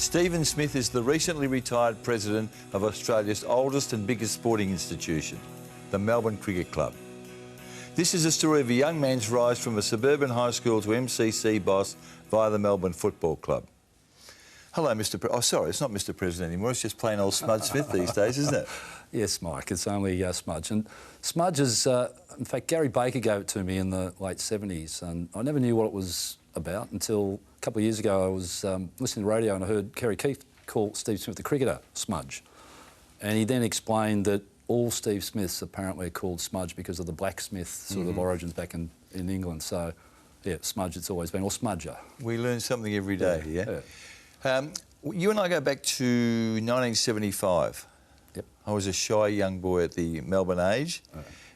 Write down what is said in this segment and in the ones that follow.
Stephen Smith is the recently retired president of Australia's oldest and biggest sporting institution, the Melbourne Cricket Club. This is a story of a young man's rise from a suburban high school to MCC boss via the Melbourne Football Club. Hello, Mr. Oh, sorry, it's not Mr. President anymore. It's just plain old Smudge Smith these days, isn't it? Yes, Mike, it's only Smudge. And Smudge is, in fact, Gary Baker gave it to me in the late 70s, and I never knew what it was about until a couple of years ago. I was listening to the radio and I heard Kerry Keith call Steve Smith the cricketer Smudge. And he then explained that all Steve Smiths apparently are called Smudge because of the blacksmith sort of origins back in England. So, yeah, Smudge it's always been, or Smudger. We learn something every day, yeah? You and I go back to 1975. Yep. I was a shy young boy at the Melbourne age.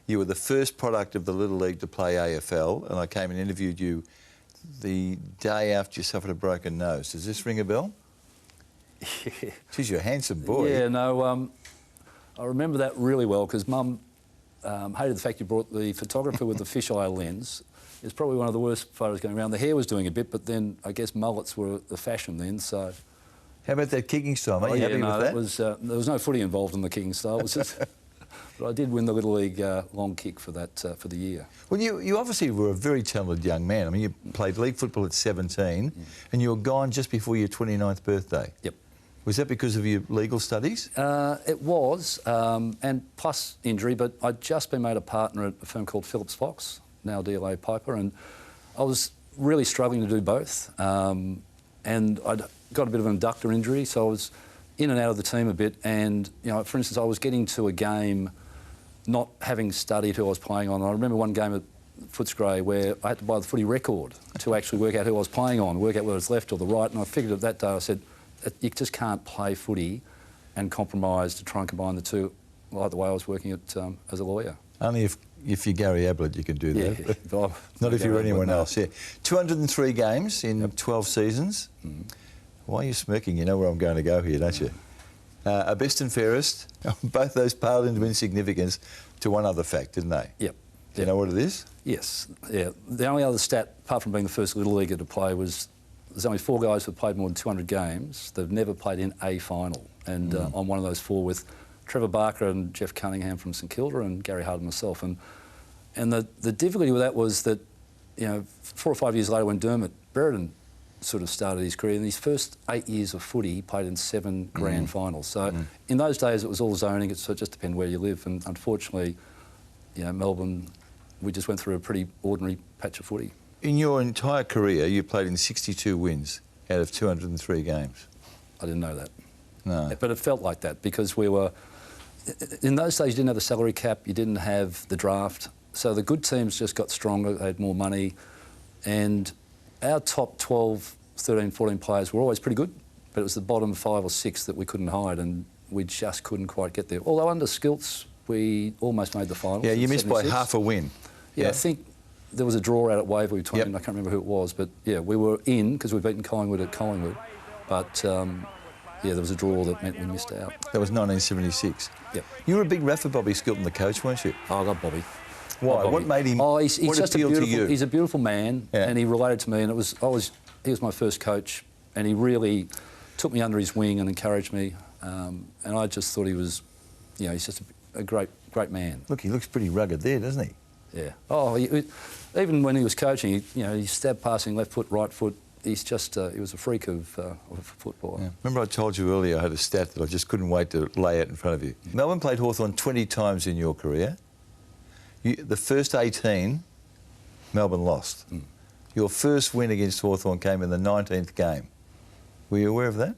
You were the first product of the Little League to play AFL, and I came and interviewed you the day after you suffered a broken nose. Does this ring a bell? Yeah. Geez, you're a handsome boy. Yeah, no, I remember that really well because Mum hated the fact you brought the photographer with the fisheye lens. It's probably one of the worst photos going around. The hair was doing a bit, but then I guess mullets were the fashion then, so... How about that kicking style? Are you happy with that? Was, there was no footy involved in the kicking style. It was just, but I did win the Little League long kick for that for the year. Well, you obviously were a very talented young man. I mean, you played league football at 17 and you were gone just before your 29th birthday. Yep. Was that because of your legal studies? It was, and plus injury, but I'd just been made a partner at a firm called Phillips Fox, now DLA Piper, and I was really struggling to do both. And I'd got a bit of an abductor injury, so I was in and out of the team a bit. And, you know, for instance, I was getting to a game not having studied who I was playing on. I remember one game at Footscray where I had to buy the footy record to actually work out who I was playing on, work out whether it's left or the right. And I figured at that day, I said, you just can't play footy and compromise to try and combine the two, like the way I was working at, as a lawyer. Only if you're Gary Ablett, you can do that. Yeah. Not if you're anyone else, yeah. 203 games in 12 seasons. Why are you smirking? You know where I'm going to go here, don't you? A best and fairest. Both those paled into insignificance to one other fact, didn't they? Yep. Do you know what it is? Yes. Yeah. The only other stat, apart from being the first Little Leaguer to play, was there's only 4 guys who've played more than 200 games. They've never played in a final. And I'm one of those 4 with Trevor Barker and Jeff Cunningham from St Kilda and Gary Hart and myself. And the difficulty with that was that, you know, 4 or 5 years later when Dermot Brereton sort of started his career, in his first 8 years of footy, he played in 7 grand finals. So in those days it was all zoning, so it just depended where you live. And unfortunately, you know, Melbourne, we just went through a pretty ordinary patch of footy. In your entire career, you played in 62 wins out of 203 games. I didn't know that. No. But it felt like that because we were... In those days, you didn't have the salary cap, you didn't have the draft, so the good teams just got stronger, they had more money, and our top 12, 13, 14 players were always pretty good, but it was the bottom 5 or 6 that we couldn't hide, and we just couldn't quite get there. Although under Skilts, we almost made the finals. Yeah, you missed by 76. half a win. Yeah, I think there was a draw out at Waverley between, I can't remember who it was, but yeah, we were in because we'd beaten Collingwood at Collingwood, but yeah, there was a draw that meant we missed out. That was 1976. Yep. You were a big ref for Bobby Skilton, the coach, weren't you? Oh, I love Bobby. Why? Bobby. What made him? Oh, he's what just appealed to you? He's a beautiful man, and he related to me. And he was my first coach, and he really took me under his wing and encouraged me. And I just thought he was, you know, he's just a great man. Look, he looks pretty rugged there, doesn't he? Yeah. Oh, even when he was coaching, you know, he stabbed passing left foot, right foot. He's just, he was a freak of a footballer. Yeah. Remember I told you earlier I had a stat that I just couldn't wait to lay out in front of you. Melbourne played Hawthorn 20 times in your career. The first 18, Melbourne lost. Your first win against Hawthorn came in the 19th game. Were you aware of that?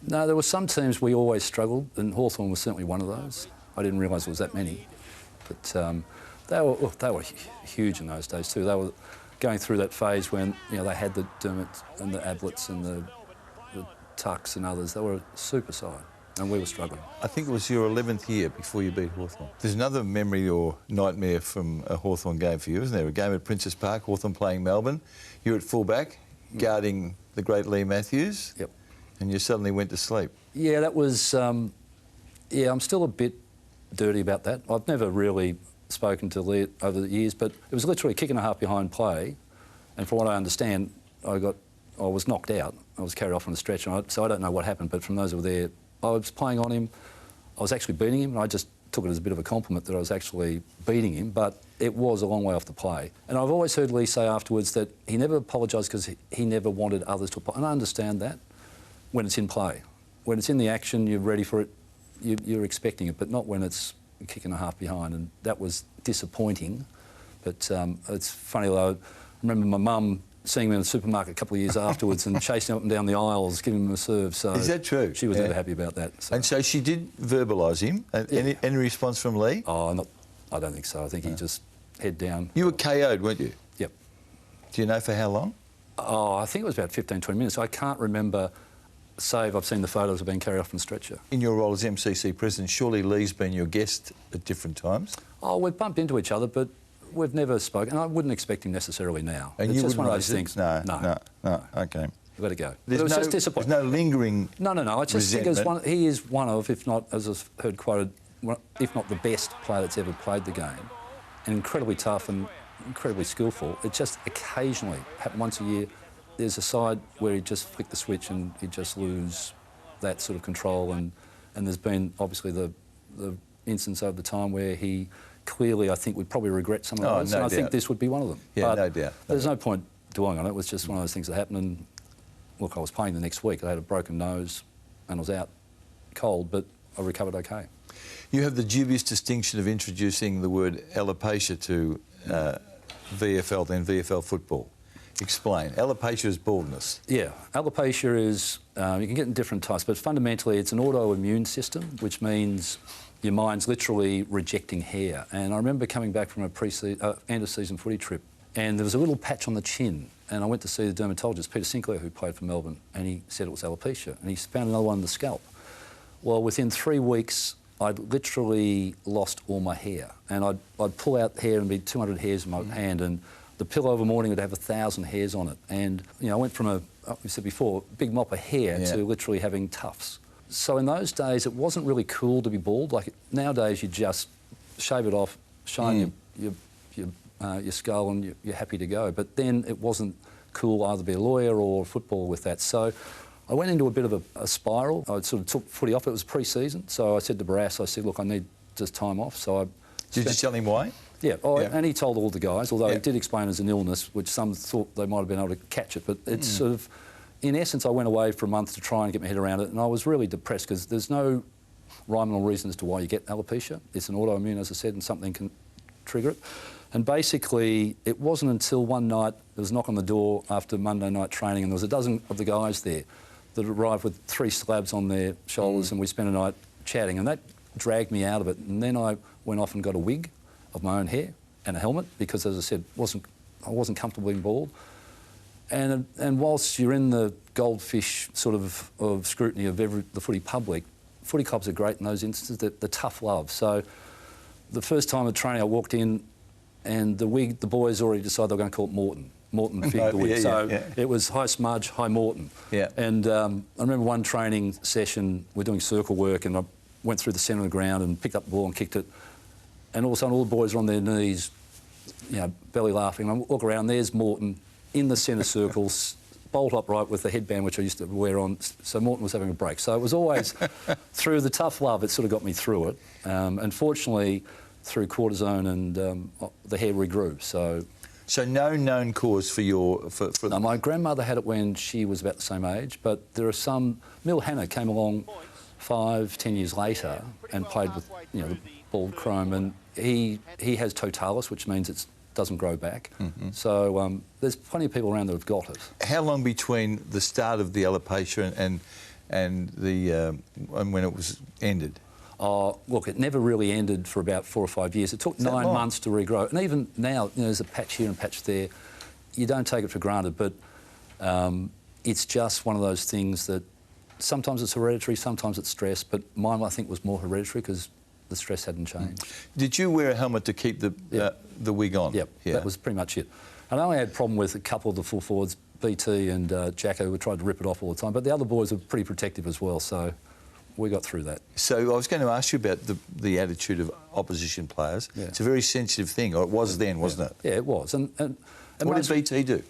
No, there were some teams we always struggled, and Hawthorn was certainly one of those. I didn't realise there was that many. But they were huge in those days too. They were going through that phase when, you know, they had the Dermots and the Ablets and the Tucks and others. They were a super side, and we were struggling. I think it was your 11th year before you beat Hawthorn. There's another memory or nightmare from a Hawthorn game for you, isn't there? A game at Princess Park, Hawthorn playing Melbourne. You're at fullback, guarding the great Lee Matthews. Yep. And you suddenly went to sleep. Yeah, that was... yeah, I'm still a bit dirty about that. I've never really spoken to Lee over the years, but it was literally a kick and a half behind play, and from what I understand, I was knocked out, I was carried off on a stretcher, so I don't know what happened, but from those who were there, I was playing on him, I was actually beating him, and I just took it as a bit of a compliment that I was actually beating him, but it was a long way off the play. And I've always heard Lee say afterwards that he never apologised because he never wanted others to apologise. And I understand that when it's in play. When it's in the action, you're ready for it, you're expecting it, but not when it's a kick and a half behind. And that was disappointing. But it's funny though, I remember my mum seeing me in the supermarket a couple of years afterwards and chasing up and down the aisles, giving him a serve. So is that true? She was never happy about that. So. And so she did verbalise him. Any response from Lee? Oh, I don't think so. I think he just head down. You were KO'd, weren't you? Yep. Do you know for how long? Oh, I think it was about 15, 20 minutes. I can't remember, save I've seen the photos of being carried off on a stretcher. In your role as MCC president, surely Lee's been your guest at different times? Oh, we've bumped into each other, but we've never spoken. And I wouldn't expect him necessarily now. And it's you just one of those raise things. No. OK. We've got to go. There's it was just disappointing. There's no lingering No. I just resentment. think he is one of, if not, as I've heard quoted, if not the best player that's ever played the game, and incredibly tough and incredibly skillful. It just occasionally happens once a year. There's a side where he'd just flick the switch and he'd just lose that sort of control. And there's been obviously the instance over the time where he clearly, I think, would probably regret some of those. No and I doubt. think this would be one of them. Yeah, but no doubt. There's no point dwelling on it. It was just one of those things that happened. And look, I was playing the next week. I had a broken nose and I was out cold, but I recovered OK. You have the dubious distinction of introducing the word alopecia to VFL, then VFL football. Explain. Alopecia is baldness. Yeah, alopecia is, you can get in different types, but fundamentally it's an autoimmune system, which means your mind's literally rejecting hair. And I remember coming back from a end-of-season footy trip, and there was a little patch on the chin, and I went to see the dermatologist, Peter Sinclair, who played for Melbourne, and he said it was alopecia, and he found another one in the scalp. Well, within 3 weeks, I'd literally lost all my hair, and I'd pull out hair and be 200 hairs in my hand, and the pillow of a morning would have 1,000 hairs on it. And, you know, I went from we said before, big mop of hair to literally having tufts. So in those days, it wasn't really cool to be bald. Like nowadays, you just shave it off, shine your skull, and you're happy to go. But then it wasn't cool either to be a lawyer or a footballer with that. So I went into a bit of a spiral. I sort of took footy off. It was pre-season. So I said to Barras, I said, look, I need just time off. So I... Did you tell him why? Yeah, and he told all the guys, although he did explain it as an illness, which some thought they might have been able to catch it. But it's sort of... In essence, I went away for a month to try and get my head around it, and I was really depressed because there's no rhyme or reason as to why you get alopecia. It's an autoimmune, as I said, and something can trigger it. And basically, it wasn't until one night, there was a knock on the door after Monday night training, and there was a dozen of the guys there that arrived with 3 slabs on their shoulders, and we spent a night chatting, and that dragged me out of it. And then I went off and got a wig of my own hair and a helmet because, as I said, I wasn't comfortable being bald. And whilst you're in the goldfish sort of scrutiny of the footy public, footy clubs are great in those instances, the tough love. So the first time at training, I walked in and the wig, the boys already decided they were going to call it Morton. Morton Fig, the wig. It was High Smudge, High Morton. Yeah. And I remember one training session, we're doing circle work, and I went through the centre of the ground and picked up the ball and kicked it. And all of a sudden, all the boys were on their knees, you know, belly laughing. And I look around, there's Morton in the centre circle, bolt upright with the headband which I used to wear on. So Morton was having a break. So it was always through the tough love, it sort of got me through it. Unfortunately, through cortisone and the hair regrew. So no known cause for your... No, my grandmother had it when she was about the same age, but there are some... Mill Hanna came along 5, 10 years later and played with, you know, the bald chrome, and he has totalis, which means it doesn't grow back. So there's plenty of people around that have got it. How long between the start of the alopecia and when it was ended? Oh, look, it never really ended for about 4 or 5 years. It took 9 months to regrow. And even now, you know, there's a patch here and a patch there. You don't take it for granted, but it's just one of those things that sometimes it's hereditary, sometimes it's stress, but mine, I think, was more hereditary because the stress hadn't changed. Did you wear a helmet to keep the wig on? Yep, that was pretty much it. And I only had a problem with a couple of the full forwards, BT and Jacko, who tried to rip it off all the time, but the other boys were pretty protective as well, so we got through that. So I was going to ask you about the attitude of opposition players. Yeah. It's a very sensitive thing, or it was then, wasn't it? Yeah, it was. And what did BT do?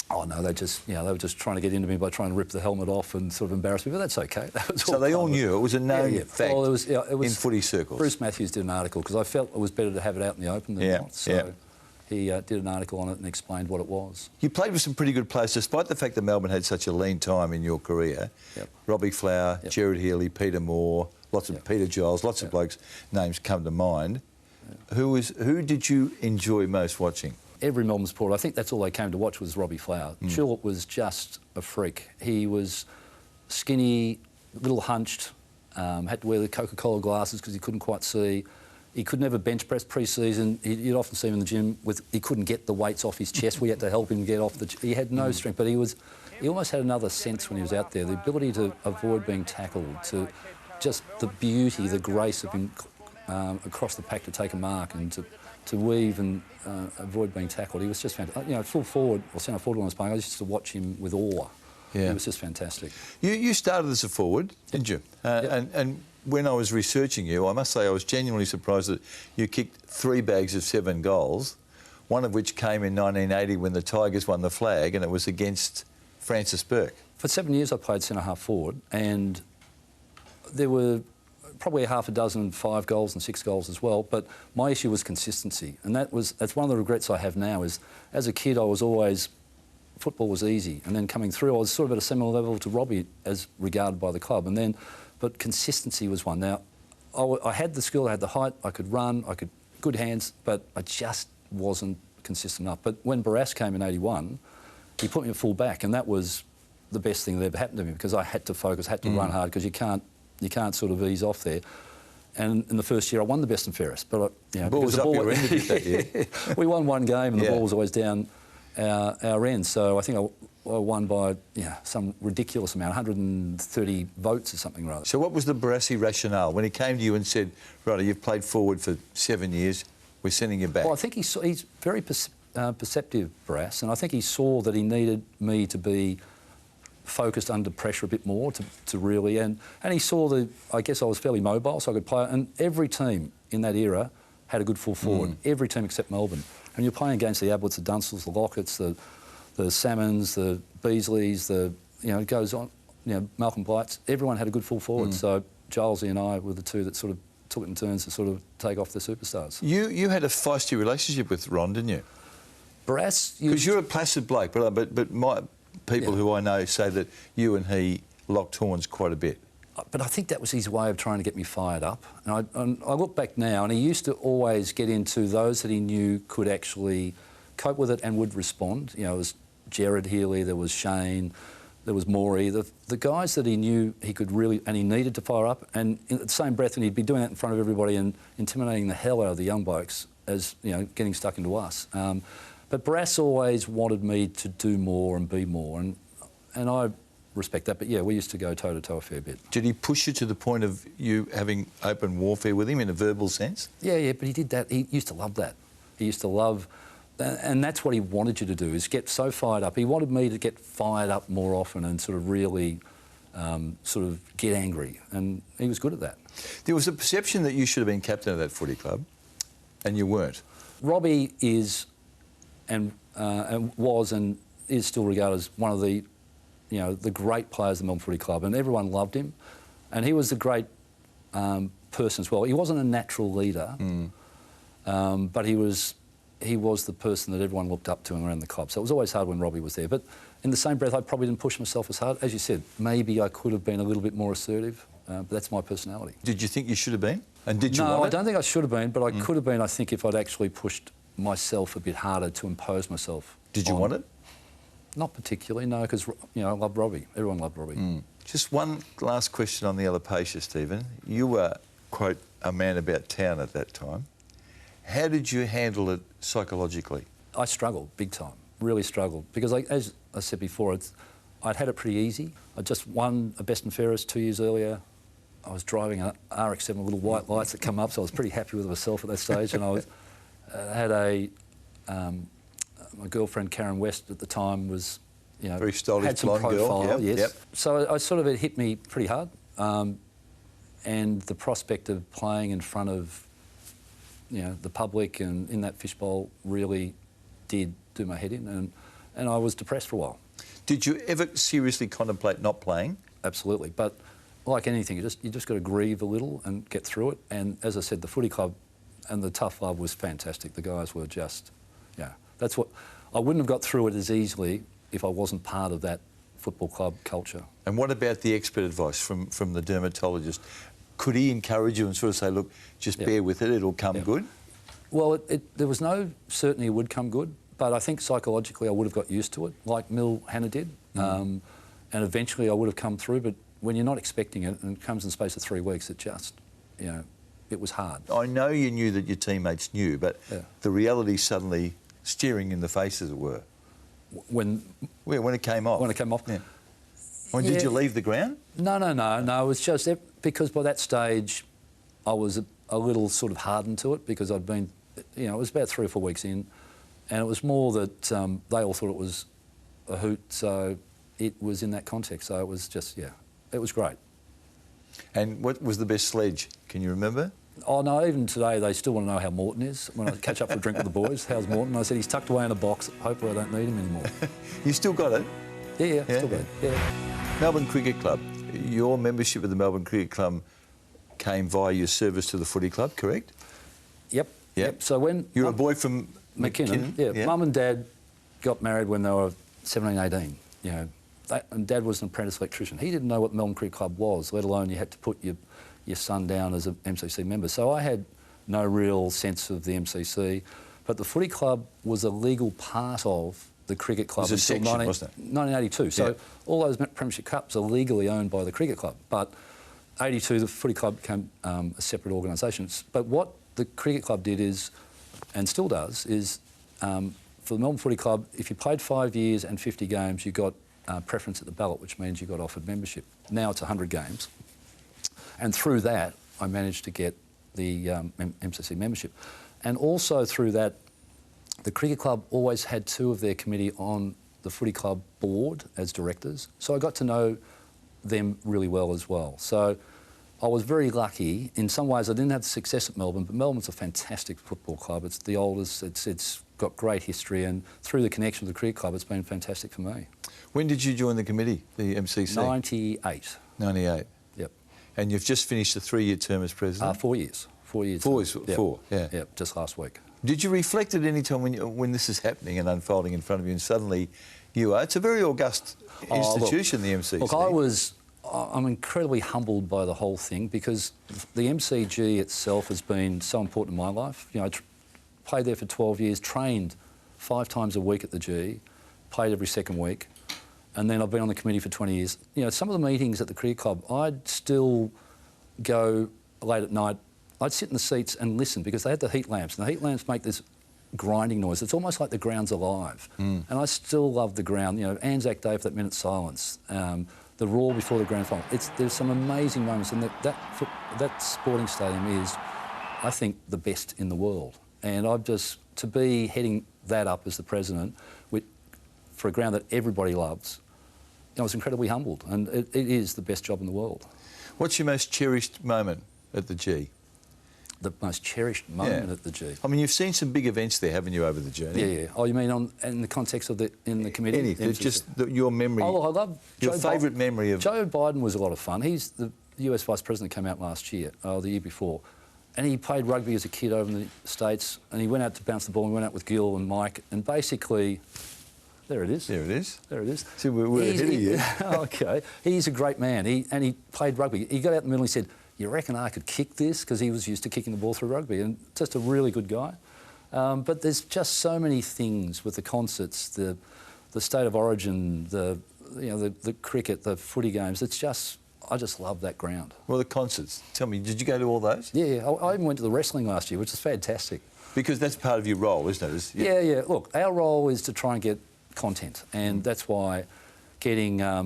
Oh no, they were just trying to get into me by trying to rip the helmet off and sort of embarrass me, but that's okay. That was So they all knew, it was a known fact well, it was in footy circles. Bruce Matthews did an article because I felt it was better to have it out in the open than not. So he did an article on it and explained what it was. You played with some pretty good players, despite the fact that Melbourne had such a lean time in your career. Robbie Flower, Gerard Healy, Peter Moore, lots of Peter Giles, lots of blokes' names come to mind. Who did you enjoy most watching? Every Melbourne supporter, I think that's all they came to watch was Robbie Flower. Chilwell was just a freak. He was skinny, a little hunched, had to wear the Coca-Cola glasses because he couldn't quite see. He could never bench press pre-season. You'd often see him in the gym he couldn't get the weights off his chest. We had to help him get off he had no strength, but he almost had another sense when he was out there, the ability to avoid being tackled, to just the beauty, the grace of him across the pack to take a mark and to weave and avoid being tackled. He was just fantastic. You know, full forward, or centre forward when I was playing, I used to watch him with awe. Yeah. He was just fantastic. You started as a forward, didn't you? And when I was researching you, I must say I was genuinely surprised that you kicked 3 bags of 7 goals, one of which came in 1980 when the Tigers won the flag, and it was against Francis Burke. For 7 years I played centre-half forward, and there were probably half a dozen 5 goals and 6 goals as well, but my issue was consistency, and that's one of the regrets I have now is, as a kid I was always, football was easy, and then coming through I was sort of at a similar level to Robbie as regarded by the club, but consistency was one. Now, I had the skill, I had the height, I could run, good hands, but I just wasn't consistent enough. But when Barras came in 81, he put me at full back, and that was the best thing that ever happened to me because I had to focus, had to run hard because you can't sort of ease off there. And in the first year, I won the best and fairest. But ball was up your end a bit that year. We won one game, and the ball was always down our end. So I think I won by some ridiculous amount, 130 votes or something rather. So what was the Barassi rationale when he came to you and said, "Right, you've played forward for 7 years, we're sending you back"? Well, I think he's very perceptive, Barras, and I think he saw that he needed me to be focused under pressure a bit more to really, and he saw I guess I was fairly mobile, so I could play, and every team in that era had a good full forward, every team except Melbourne. And you're playing against the Ablets, the Dunstals, the Locketts, the Salmons, the Beasleys, it goes on, Malcolm Blights, everyone had a good full forward, so Gilesy and I were the two that sort of took it in turns to sort of take off the superstars. You had a feisty relationship with Ron, didn't you? Barras... Because you're a placid bloke, but my people who I know say that you and he locked horns quite a bit. But I think that was his way of trying to get me fired up. And I look back now, and he used to always get into those that he knew could actually cope with it and would respond. There was Gerard Healy, there was Shane, there was Maury, the guys that he knew he could really, and he needed to fire up. And in the same breath, and he'd be doing that in front of everybody and intimidating the hell out of the young blokes as, getting stuck into us. But Barras always wanted me to do more and be more, and I respect that. But yeah, we used to go toe-to-toe a fair bit. Did he push you to the point of you having open warfare with him in a verbal sense? Yeah, but he did that. He used to love that. He used to love... And that's what he wanted you to do, is get so fired up. He wanted me to get fired up more often and sort of really sort of get angry, and he was good at that. There was a perception that you should have been captain of that footy club, and you weren't. Robbie is... and was and is still regarded as one of the, the great players of the Melbourne Footy Club, and everyone loved him. And he was a great person as well. He wasn't a natural leader, but he was the person that everyone looked up to around the club. So it was always hard when Robbie was there. But in the same breath, I probably didn't push myself as hard. As you said, maybe I could have been a little bit more assertive, but that's my personality. Did you think you should have been? And did you want it? No, I don't think I should have been, but I could have been, I think, if I'd actually pushed myself a bit harder to impose myself. Did you want it? Not particularly, no, because, I love Robbie. Everyone loved Robbie. Just one last question on the alopecia, Stephen. You were, quote, a man about town at that time. How did you handle it psychologically? I struggled big time, really struggled, because as I said before, I'd had it pretty easy. I'd just won a best and fairest 2 years earlier. I was driving an RX-7 with little white lights that come up, so I was pretty happy with myself at that stage, and I had my girlfriend Karen West at the time was, very stylish, had some blonde profile, girl. Yep. So it hit me pretty hard, and the prospect of playing in front of, the public and in that fishbowl really did do my head in, and I was depressed for a while. Did you ever seriously contemplate not playing? Absolutely, but like anything, you just got to grieve a little and get through it. And as I said, the footy club and the tough love was fantastic. The guys were just, that's what I wouldn't have got through it as easily if I wasn't part of that football club culture. And what about the expert advice from the dermatologist? Could he encourage you and sort of say, look, just bear with it, it'll come good? Well, there was no certainty it would come good, but I think psychologically I would have got used to it, like Mill Hannah did. And eventually I would have come through, but when you're not expecting it and it comes in the space of 3 weeks, it just, it was hard. I know you knew that your teammates knew, but the reality suddenly staring in the face, as it were. When it came off. When it came off. Yeah. Did you leave the ground? No. It was just because by that stage I was a little sort of hardened to it because I'd been, it was about 3 or 4 weeks in, and it was more that they all thought it was a hoot, so it was in that context. So it was just, it was great. And what was the best sledge? Can you remember? Oh, no, even today they still want to know how Morton is. When I catch up for a drink with the boys, how's Morton? I said, he's tucked away in a box. Hopefully I don't need him anymore. You still got it? Yeah, still got it, yeah. Melbourne Cricket Club. Your membership of the Melbourne Cricket Club came via your service to the footy club, correct? Yep. So when... You're a boy from McKinnon. Yeah. Mum and Dad got married when they were 17, 18. And Dad was an apprentice electrician. He didn't know what the Melbourne Cricket Club was, let alone you had to put your son down as an MCC member. So I had no real sense of the MCC, but the footy club was a legal part of the cricket club until section, wasn't it? 1982. So all those Premiership Cups are legally owned by the cricket club. But 82, the footy club became a separate organisation. But what the cricket club did is, and still does, is for the Melbourne Footy Club, if you played 5 years and 50 games, you got preference at the ballot, which means you got offered membership. Now it's 100 games. And through that, I managed to get the MCC membership. And also through that, the cricket club always had 2 of their committee on the footy club board as directors. So I got to know them really well as well. So I was very lucky. In some ways, I didn't have the success at Melbourne, but Melbourne's a fantastic football club. It's the oldest, it's got great history, and through the connection with the cricket club, it's been fantastic for me. When did you join the committee, the MCC? 98. 98. Yep. And you've just finished a 3-year term as president? 4 years. 4 years. Four, yeah. Yep, just last week. Did you reflect at any time when this is happening and unfolding in front of you, and suddenly you are? It's a very august institution, the MCC. Look, I'm incredibly humbled by the whole thing because the MCG itself has been so important in my life. I played there for 12 years, trained 5 times a week at the G, played every second week, and then I've been on the committee for 20 years. Some of the meetings at the cricket club, I'd still go late at night. I'd sit in the seats and listen because they had the heat lamps, and the heat lamps make this grinding noise. It's almost like the ground's alive. And I still love the ground. Anzac Day for that minute's silence, the roar before the grand final. There's some amazing moments, and that sporting stadium is, I think, the best in the world. And to be heading that up as the president for a ground that everybody loves, I was incredibly humbled, and it is the best job in the world. What's your most cherished moment at the G? The most cherished moment at the G. I mean, you've seen some big events there, haven't you, over the journey? Yeah. Oh, you mean in the context of in the committee? Anything, just your memory. Oh, I love your favourite memory of Joe Biden was a lot of fun. He's the US Vice President, came out last year, the year before, and he played rugby as a kid over in the States, and he went out to bounce the ball. And went out with Gil and Mike, and basically, there it is. There it is. There it is. See, we're ahead of you. OK. He's a great man. He played rugby. He got out in the middle and he said, "You reckon I could kick this?" Because he was used to kicking the ball through rugby, and just a really good guy. But there's just so many things with the concerts, the state of origin, the cricket, the footy games. I just love that ground. Well, the concerts. Tell me, did you go to all those? Yeah. I even went to the wrestling last year, which is fantastic. Because that's part of your role, isn't it? Yeah. Look, our role is to try and get content, and that's why getting. I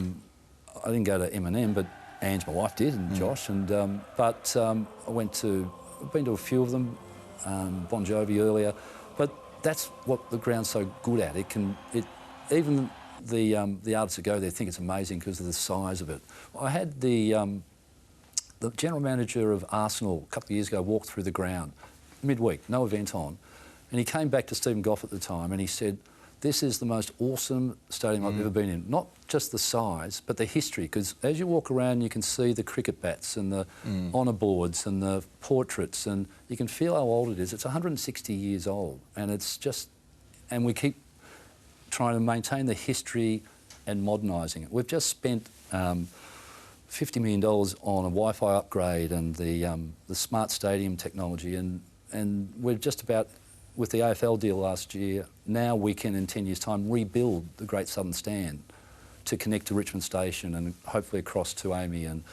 didn't go to M&M, but Ange, my wife, did, and Josh, and but I've been to a few of them, Bon Jovi earlier, but that's what the ground's so good at. Even the artists that go there think it's amazing because of the size of it. I had the general manager of Arsenal a couple of years ago walk through the ground, midweek, no event on, and he came back to Stephen Goff at the time, and he said, this is the most awesome stadium I've ever been in. Not just the size, but the history, because as you walk around, you can see the cricket bats and the honour boards and the portraits, and you can feel how old it is. It's 160 years old, and it's just... And we keep trying to maintain the history and modernising it. We've just spent $50 million on a Wi-Fi upgrade and the smart stadium technology, and we're just about... With the AFL deal last year, now we can, in 10 years' time, rebuild the Great Southern Stand to connect to Richmond Station and hopefully across to Amy and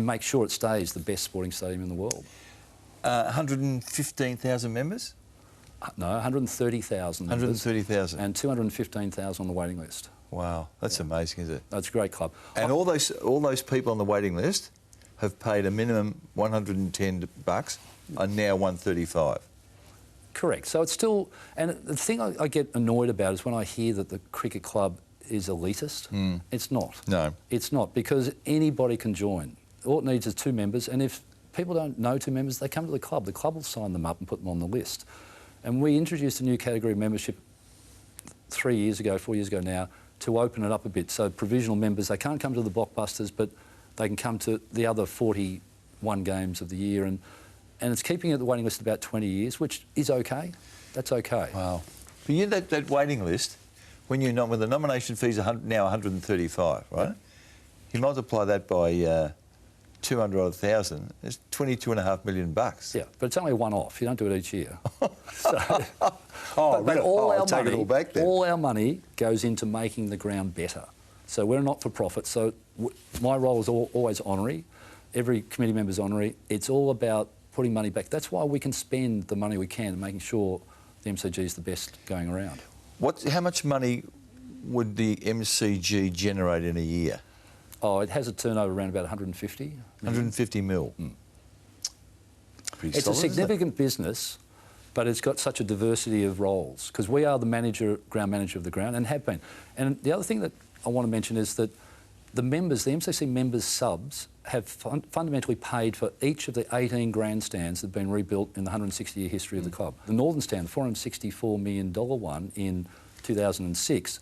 make sure it stays the best sporting stadium in the world. 115,000 members? No, 130,000 members. 130,000. And 215,000 on the waiting list. Wow, that's amazing, isn't it? That's a great club. And all those people on the waiting list have paid a minimum $110 and now 135. Correct. So it's still... And the thing I get annoyed about is when I hear that the cricket club is elitist. It's not. No. It's not, because anybody can join. All it needs is 2 members, and if people don't know 2 members, they come to the club. The club will sign them up and put them on the list. And we introduced a new category of membership 4 years ago now, to open it up a bit. So provisional members, they can't come to the blockbusters, but they can come to the other 41 games of the year, and it's keeping it at the waiting list about 20 years, which is okay. That's okay. Wow. But you know that waiting list, when the nomination fees are now 135, right? You multiply that by 200,000, it's $22.5 million. Yeah, but it's only a one-off. You don't do it each year. But all take it all back then. All our money goes into making the ground better. So we're not for profit. So my role is always honorary. Every committee member's honorary. It's all about putting money back. That's why we can spend the money we can and making sure the MCG is the best going around. How much money would the MCG generate in a year? Oh, it has a turnover around about 150 million. 150 mil. It's a significant business, but it's got such a diversity of roles, because we are the ground manager of the ground, and have been. And the other thing that I want to mention is that the MCC members' subs have fundamentally paid for each of the 18 grandstands that have been rebuilt in the 160-year history of the club. The Northern Stand, the $464 million one in 2006,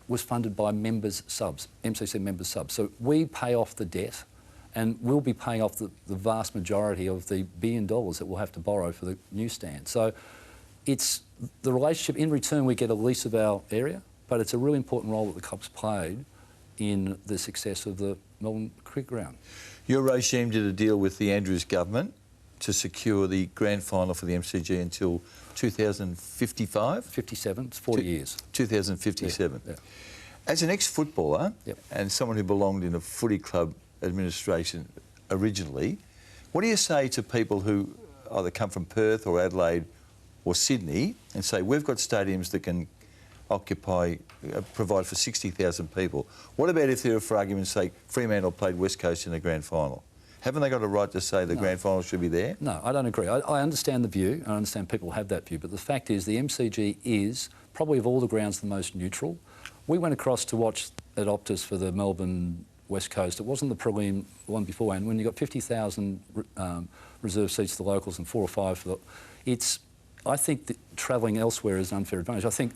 was funded by members' subs, MCC members' subs. So we pay off the debt, and we'll be paying off the vast majority of the $1 billion that we'll have to borrow for the new stand. So it's the relationship. In return, we get a lease of our area, but it's a really important role that the club's played in the success of the Melbourne Cricket Ground. Your regime did a deal with the Andrews government to secure the grand final for the MCG until 2055? 57, it's 40 years. 2057. Yeah. As an ex-footballer and someone who belonged in a footy club administration originally, what do you say to people who either come from Perth or Adelaide or Sydney and say, we've got stadiums that can provide for 60,000 people? What about if they're, for argument's sake, Fremantle played West Coast in the grand final? Haven't they got a right to say the grand final should be there? No, I don't agree. I understand the view, and I understand people have that view, but the fact is the MCG is, probably of all the grounds, the most neutral. We went across to watch at Optus for the Melbourne West Coast. It wasn't the prelim one beforehand. When you got 50,000 reserve seats for the locals and 4 or 5 for the... I think that travelling elsewhere is an unfair advantage. I think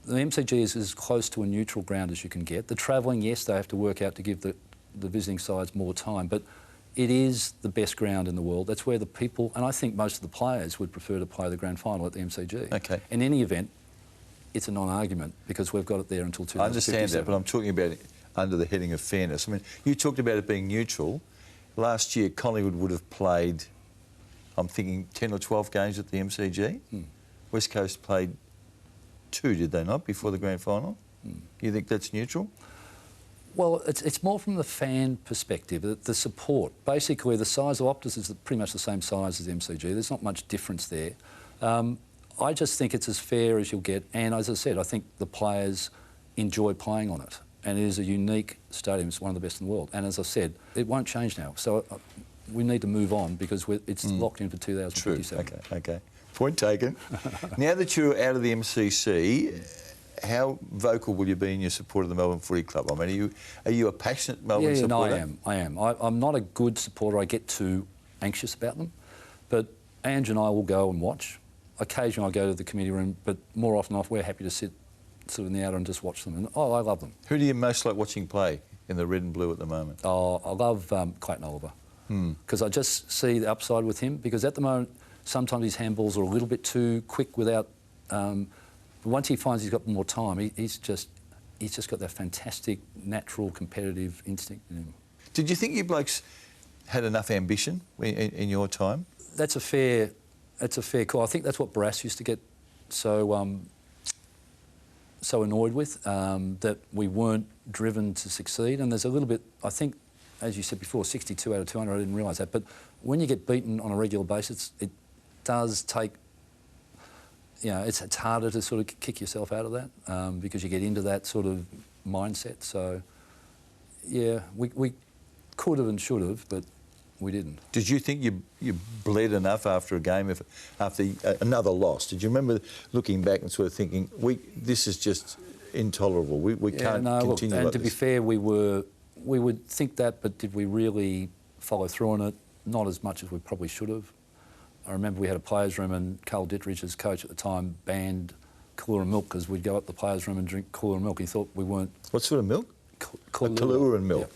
the MCG is as close to a neutral ground as you can get. The travelling, yes, they have to work out to give the visiting sides more time, but it is the best ground in the world. That's where the people, and I think most of the players would prefer to play the grand final at the MCG. Okay. In any event, it's a non-argument because we've got it there until 2057. I understand that, but I'm talking about it under the heading of fairness. I mean, you talked about it being neutral. Last year, Collingwood would have played, I'm thinking, 10 or 12 games at the MCG. West Coast played 2, did they not, before the grand final? You think that's neutral? Well, it's more from the fan perspective, the support. Basically, the size of Optus is pretty much the same size as the MCG. There's not much difference there. I just think it's as fair as you'll get. And as I said, I think the players enjoy playing on it. And it is a unique stadium. It's one of the best in the world. And as I said, it won't change now. So we need to move on because it's locked in for 2057. True. OK. Point taken. Now that you're out of the MCC, how vocal will you be in your support of the Melbourne Footy Club? I mean, are you a passionate Melbourne supporter? No, I am. I'm not a good supporter. I get too anxious about them. But Ange and I will go and watch. occasionally I go to the committee room, but more often off, we're happy to sit sort of in the outer and just watch them. And I love them. Who do you most like watching play in the red and blue at the moment? Oh, I love Clayton Oliver because I just see the upside with him. Because at the moment, sometimes his handballs are a little bit too quick without. Once he finds he's got more time, he's just got that fantastic natural competitive instinct in him. Did you think you blokes had enough ambition in your time? That's a fair call. I think that's what Barras used to get so annoyed with, that we weren't driven to succeed. And there's a little bit, I think, as you said before, 62 out of 200, I didn't realise that. But when you get beaten on a regular basis, it does take, it's harder to sort of kick yourself out of that because you get into that sort of mindset. So, yeah, we could have and should have, but we didn't. Did you think you bled enough after a game, after another loss? Did you remember looking back and sort of thinking, this is just intolerable, we can't continue like this? And to be fair, we would think that, but did we really follow through on it? Not as much as we probably should have. I remember we had a players' room and Carl Dittrich, as coach at the time, banned Kahlua milk because we'd go up the players' room and drink Kahlua milk. He thought we weren't... What sort of milk? Kahlua and milk. Yeah.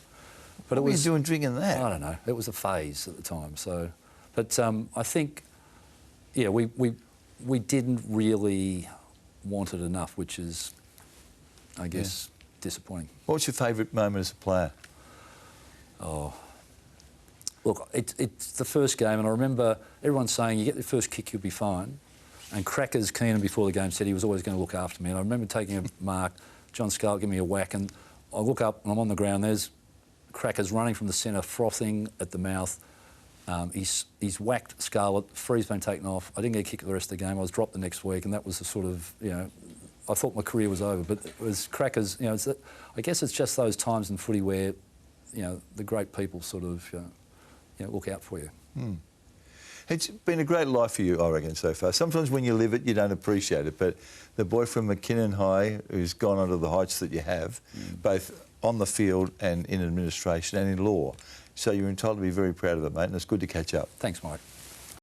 But what were you doing drinking that? I don't know. It was a phase at the time. So, but I think, yeah, we didn't really want it enough, which is, I guess, disappointing. What was your favourite moment as a player? Oh, look, it's the first game, and I remember everyone saying, you get the first kick, you'll be fine. And Crackers Keenan before the game said he was always going to look after me. And I remember taking a mark, John Scarlett gave me a whack, and I look up and I'm on the ground, there's Crackers running from the centre, frothing at the mouth. He's whacked Scarlett, free's been taken off. I didn't get a kick the rest of the game. I was dropped the next week, and that was the sort of, I thought my career was over. But it was Crackers, I guess it's just those times in footy where, the great people sort of, look out for you. It's been a great life for you, I reckon, so far. Sometimes when you live it, you don't appreciate it, but the boy from McKinnon High who's gone on to the heights that you have, both on the field and in administration and in law. So you're entitled to be very proud of it, mate, and it's good to catch up. Thanks, Mike.